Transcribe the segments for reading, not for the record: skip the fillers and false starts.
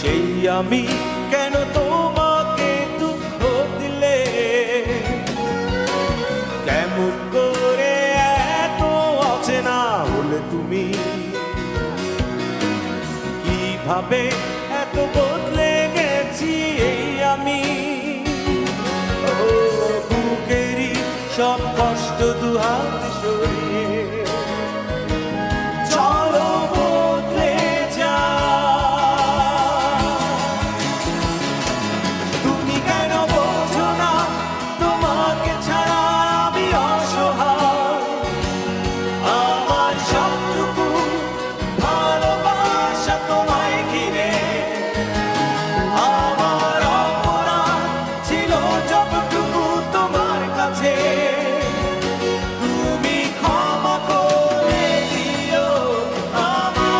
সেই আমি কেন তোমাকে দুঃখ দিলে, কেমন করে এত অচেনা হলে তুমি, কিভাবে এত বদলে গেছি এই আমি। ও বুকেরই সব কষ্ট দুহাত সরিয়ে চলো বদলে যা। তুমি কেন বোঝো না তোমাকে ছাড়া আমি অসহায়, আমার সবটুকু ভালোবাসা তোমায় ঘিরে, আমার অপরাধ ছিল যতটুকু তোমার কাছে, তুমি ক্ষমা করে দিও আমায়।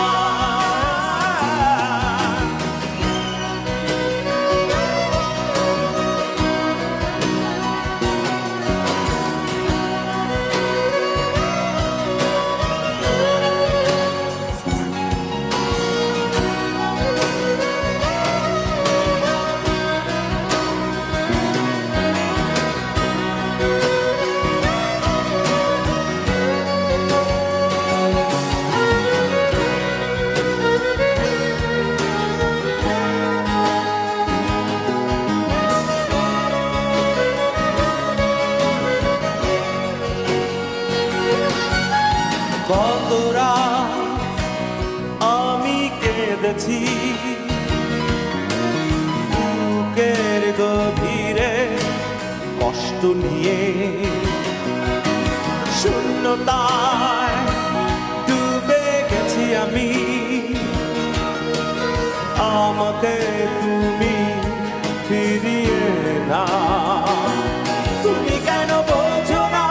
কত রাত আমি কেঁদেছি বুকের গভীরে কষ্ট নিয়ে, শূন্যতায় ডুবে গেছি আমি, আমাকে তুমি ফিরিয়ে না। তুমি কেন বোঝো না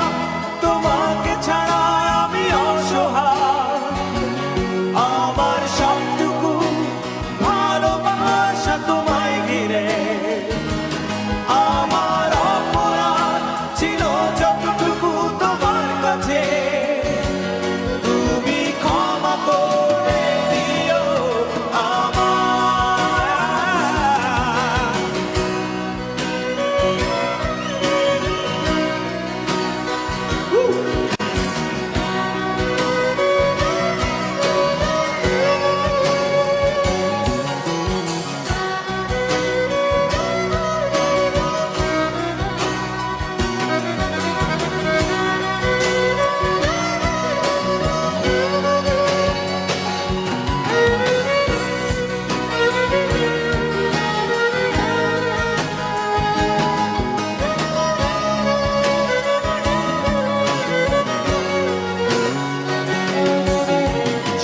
তোমাকে ছাড়া আমি অসহায়, আমার সবটুকু ভালোবাসা তোমায় ঘিরে, আমার অপরাধ ছিল যতটুকু তোমার কাছে, তুমি ক্ষমা করে দিও আমায়।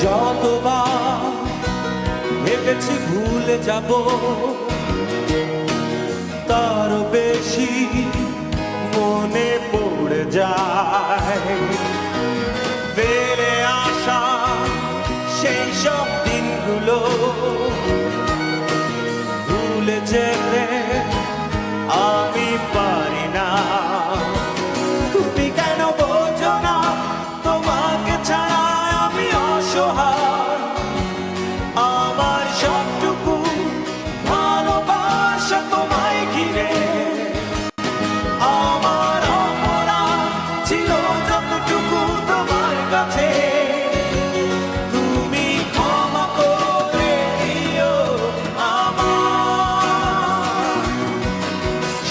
যতবার ভেবেছি ভুলে যাব, তার বেশি মনে পড়ে যায় ফিরে আসা সেই সব দিনগুলো, ভুলে যেতে আমি পারি না। তুমি কেন বোঝো না তোমাকে ছাড়া আমি অসহায়, আমার সবটুকু ভালোবাসা তোমায় ঘিরে, আমার অপরাধ ছিল যতটুকু তোমার কাছে, তুমি ক্ষমা করে দিও আমায়।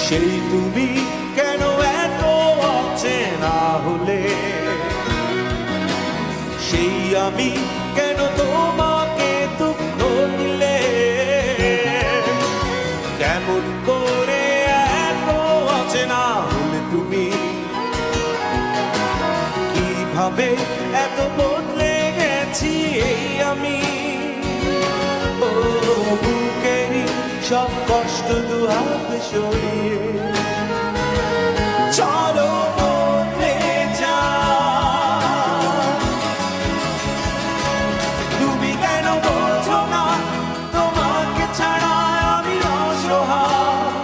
সেই তুমি কেন এত অচেনা হলে, সেই আমি কেন তোমাকে দুঃখ দিলে, কেমন করে এত অচেনা হলে তুমি, কিভাবে এত বদলে গেছি এই আমি। ও বুকেরই সব কষ্ট দুহাত সরিয়ে চলো বদলে যা। তুমি কেন বোঝো না তোমাকে ছাড়া আমি অসহায়,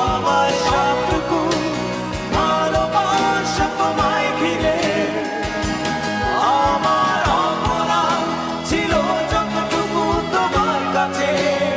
আমার সবটুকু ভালোবাসা তোমায় ঘিরে, আমার অপরাধ ছিল যতটুকু তোমার কাছে